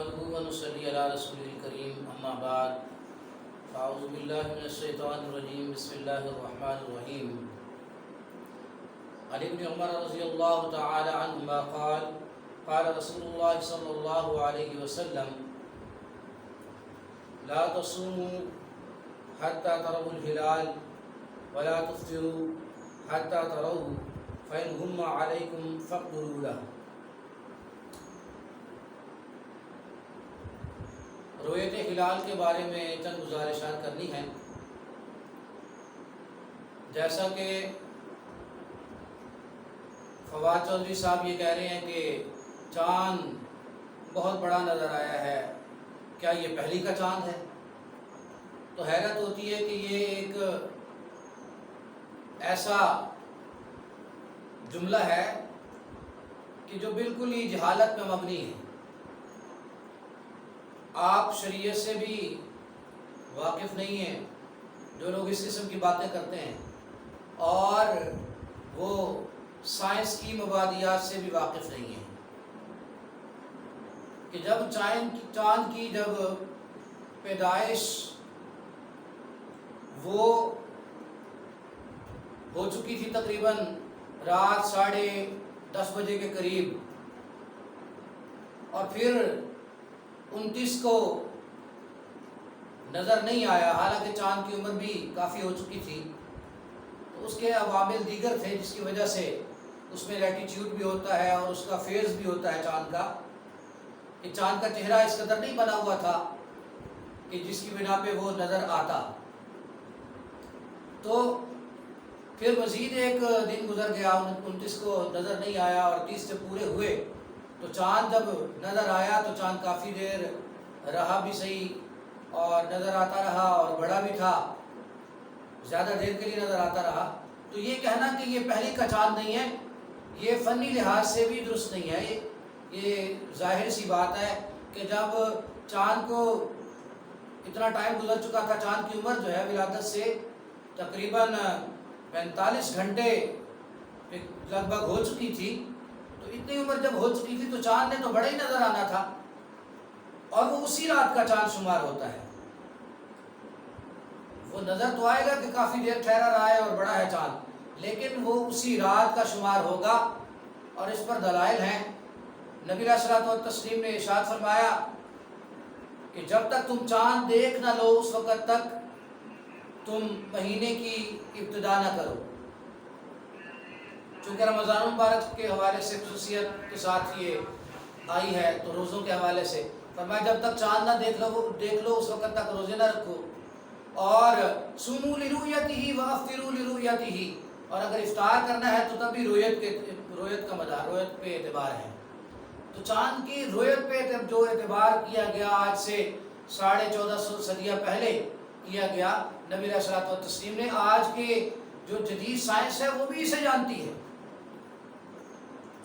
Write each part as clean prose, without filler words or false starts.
نحمده ونصلي على رسوله الكريم اما بعد فاعوذ بالله من الشيطان الرجيم بسم الله الرحمن الرحيم عن ابن عمر رضي الله تعالى عنهما قال قال رسول الله صلى الله عليه وسلم لا تصوموا حتى تروا الهلال ولا تفطروا حتى تروه فإن غم عليكم فاقدروا له۔ رویت ہلال کے بارے میں چند گزارشات کرنی ہیں۔ جیسا کہ فواد چودھری صاحب یہ کہہ رہے ہیں کہ چاند بہت بڑا نظر آیا ہے، کیا یہ پہلی کا چاند ہے؟ تو حیرت ہوتی ہے کہ یہ ایک ایسا جملہ ہے کہ جو بالکل ہی جہالت میں مبنی ہے۔ آپ شریعت سے بھی واقف نہیں ہیں، جو لوگ اس قسم کی باتیں کرتے ہیں، اور وہ سائنس کی مبادیات سے بھی واقف نہیں ہیں کہ جب چاند کی جب پیدائش وہ ہو چکی تھی تقریباً رات 10:30 بجے کے قریب، اور پھر 29 کو نظر نہیں آیا، حالانکہ چاند کی عمر بھی کافی ہو چکی تھی، تو اس کے عوامل دیگر تھے جس کی وجہ سے اس میں لیٹیٹیوڈ بھی ہوتا ہے اور اس کا فیز بھی ہوتا ہے چاند کا، کہ چاند کا چہرہ اس قدر نہیں بنا ہوا تھا کہ جس کی بنا پہ وہ نظر آتا۔ تو پھر مزید ایک دن گزر گیا، 29 کو نظر نہیں آیا اور 30 سے پورے ہوئے، تو چاند جب نظر آیا تو چاند کافی دیر رہا بھی صحیح اور نظر آتا رہا اور بڑا بھی تھا، زیادہ دیر کے لیے نظر آتا رہا۔ تو یہ کہنا کہ یہ پہلی کا چاند نہیں ہے، یہ فنی لحاظ سے بھی درست نہیں ہے۔ یہ ظاہر سی بات ہے کہ جب چاند کو اتنا ٹائم گزر چکا تھا، چاند کی عمر جو ہے ولادت سے تقریباً 45 گھنٹے لگ بھگ ہو چکی تھی، تو اتنی عمر جب ہو چکی تھی تو چاند نے تو بڑا ہی نظر آنا تھا، اور وہ اسی رات کا چاند شمار ہوتا ہے۔ وہ نظر تو آئے گا کہ کافی دیر ٹھہرا رہا ہے اور بڑا ہے چاند، لیکن وہ اسی رات کا شمار ہوگا، اور اس پر دلائل ہیں۔ نبی علیہ الصلوۃ والتسلیم نے ارشاد فرمایا کہ جب تک تم چاند دیکھ نہ لو اس وقت تک تم مہینے کی ابتدا نہ کرو۔ چونکہ رمضان المبارک کے حوالے سے خصوصیت کے ساتھ یہ آئی ہے، تو روزوں کے حوالے سے فرمایا جب تک چاند نہ دیکھ لو اس وقت تک روزے نہ رکھو، اور صوموا لرؤیتہ وافطروا لرؤیتہ، اور اگر افطار کرنا ہے تو تب بھی رویت کا مدار، رویت پہ اعتبار ہے۔ تو چاند کی رویت پہ جو اعتبار کیا گیا آج سے 1450 صدیاں پہلے کیا گیا، نبی علیہ الصلوۃ والتسلیم نے، آج کے جو جدید سائنس ہے وہ بھی اسے جانتی ہے۔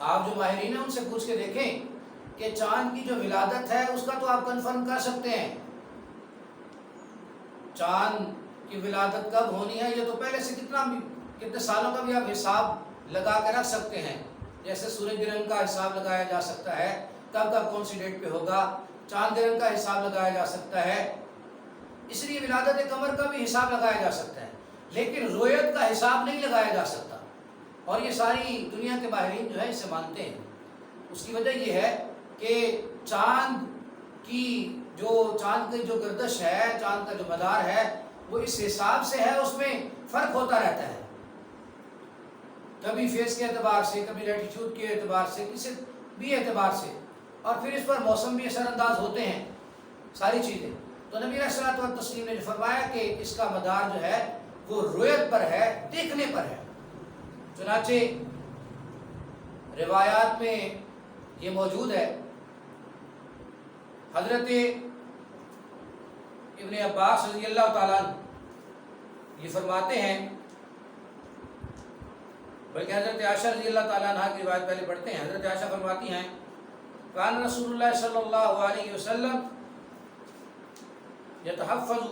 آپ جو ماہرین ہیں ان سے پوچھ کے دیکھیں کہ چاند کی جو ولادت ہے اس کا تو آپ کنفرم کر سکتے ہیں، چاند کی ولادت کب ہونی ہے یہ تو پہلے سے کتنے سالوں کا بھی آپ حساب لگا کے رکھ سکتے ہیں، جیسے سورج گرہن کا حساب لگایا جا سکتا ہے کب کون سی ڈیٹ پہ ہوگا، چاند گرہن کا حساب لگایا جا سکتا ہے، اس لیے ولادت قمر کا بھی حساب لگایا جا سکتا ہے، لیکن رویت کا حساب نہیں لگایا جا سکتا، اور یہ ساری دنیا کے ماہرین جو ہے اسے مانتے ہیں۔ اس کی وجہ یہ ہے کہ چاند کی جو گردش ہے، چاند کا جو مدار ہے وہ اس حساب سے ہے، اس میں فرق ہوتا رہتا ہے، کبھی فیز کے اعتبار سے، کبھی لیٹیٹیوڈ کے اعتبار سے، کسی بھی اعتبار سے، اور پھر اس پر موسم بھی اثر انداز ہوتے ہیں، ساری چیزیں۔ تو نبی علیہ الصلوۃ والتسلیم نے فرمایا کہ اس کا مدار جو ہے وہ رویت پر ہے، دیکھنے پر ہے۔ چنانچہ روایات میں یہ موجود ہے، حضرت ابن عباس رضی اللہ تعالیٰ عنہ یہ فرماتے ہیں، بلکہ حضرت عائشہ رضی اللہ تعالیٰ عنہ کی روایت پہلے پڑھتے ہیں۔ حضرت عائشہ فرماتی ہیں کان رسول اللہ صلی اللہ علیہ وسلم یتحفظ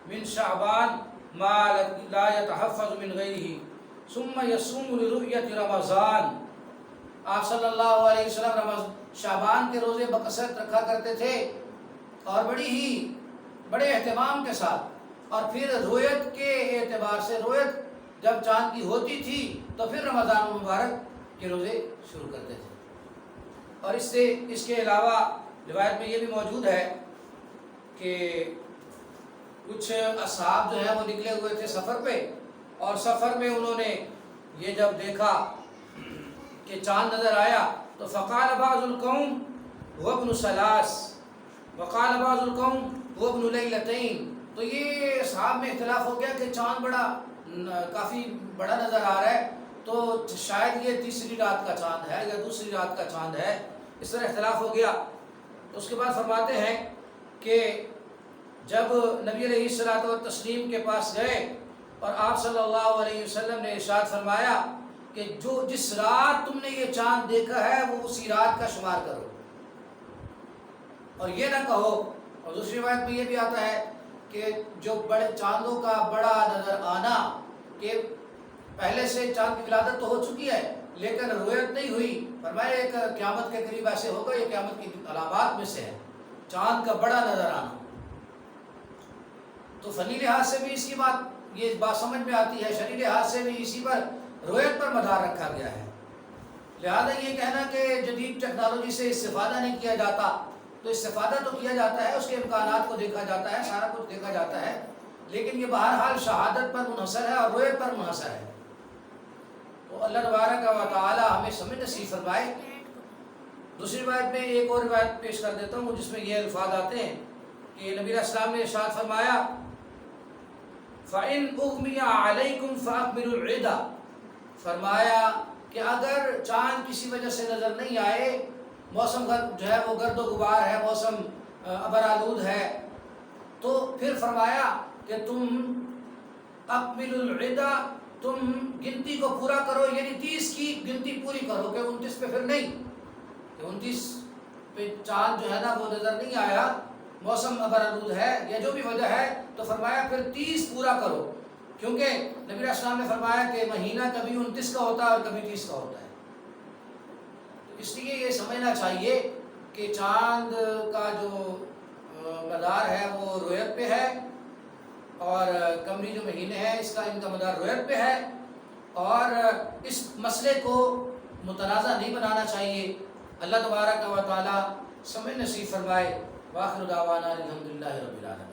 من شعبان ما لا يتحفظ من غیرہ ثم يصوم لرؤیت رمضان آپ صلی اللہ علیہ وسلم شعبان کے روزے بکثرت رکھا کرتے تھے اور بڑے اہتمام کے ساتھ، اور پھر رویت کے اعتبار سے رویت جب چاند کی ہوتی تھی تو پھر رمضان المبارک کے روزے شروع کرتے تھے۔ اور اس کے علاوہ روایت میں یہ بھی موجود ہے کہ کچھ اصحاب جو ہیں وہ نکلے ہوئے تھے سفر پہ، اور سفر میں انہوں نے یہ جب دیکھا کہ چاند نظر آیا تو فقال بعض القوم هو ابن ثلاث وقال بعض القوم هو ابن لیلتین، تو یہ اصحاب میں اختلاف ہو گیا کہ چاند کافی بڑا نظر آ رہا ہے، تو شاید یہ تیسری رات کا چاند ہے یا دوسری رات کا چاند ہے، اس طرح اختلاف ہو گیا۔ تو اس کے بعد فرماتے ہیں کہ جب نبی علیہ الصلوۃ والتسلیم کے پاس گئے اور آپ صلی اللہ علیہ وسلم نے ارشاد فرمایا کہ جس رات تم نے یہ چاند دیکھا ہے وہ اسی رات کا شمار کرو، اور یہ نہ کہو۔ اور دوسری روایت میں یہ بھی آتا ہے کہ جو بڑے چاندوں کا بڑا نظر آنا، کہ پہلے سے چاند کی ولادت تو ہو چکی ہے لیکن رویت نہیں ہوئی، فرمایا ایک قیامت کے قریب ایسے ہوگا، یہ قیامت کی علامات میں سے ہے چاند کا بڑا نظر آنا۔ تو فنی لحاظ سے بھی اس کی یہ بات سمجھ میں آتی ہے، شرعی لحاظ سے بھی اسی پر رویت پر مدار رکھا گیا ہے۔ لہذا یہ کہنا کہ جدید ٹیکنالوجی سے استفادہ نہیں کیا جاتا، تو استفادہ تو کیا جاتا ہے، اس کے امکانات کو دیکھا جاتا ہے، سارا کچھ دیکھا جاتا ہے، لیکن یہ بہرحال شہادت پر منحصر ہے اور رویت پر منحصر ہے۔ تو اللہ تبارک و تعالی ہمیں سمجھ نصیب فرمائے۔ دوسری روایت میں ایک اور روایت پیش کر دیتا ہوں جس میں یہ الفاظ آتے ہیں کہ نبی علیہ السلام نے ارشاد فرمایا فَإِنْ أُغْمِيَ عَلَيْكُمْ فَأَكْمِلُوا الْعِدَّةَ، فرمایا کہ اگر چاند کسی وجہ سے نظر نہیں آئے، موسم جو ہے وہ گرد و غبار ہے، موسم ابرآلود ہے، تو پھر فرمایا کہ تم اکملوا العدة، تم گنتی کو پورا کرو، یعنی 30 کی گنتی پوری کرو، کہ 29 پہ پھر نہیں، کہ 29 پہ چاند جو ہے نا وہ نظر نہیں آیا، موسم ابرآلود ہے یا جو بھی وجہ ہے، تو فرمایا پھر 30 پورا کرو، کیونکہ نبی علیہ السلام نے فرمایا کہ مہینہ کبھی 29 کا ہوتا ہے اور کبھی 30 کا ہوتا ہے۔ اس لیے یہ سمجھنا چاہیے کہ چاند کا جو مدار ہے وہ رویت پہ ہے، اور قمری جو مہینے ہیں اس کا ان کا مدار رویت پہ ہے، اور اس مسئلے کو متنازع نہیں بنانا چاہیے۔ اللہ تبارک و تعالی سمجھ نصیب فرمائے۔ وآخر دعوانا الحمدللہ رب العالمین۔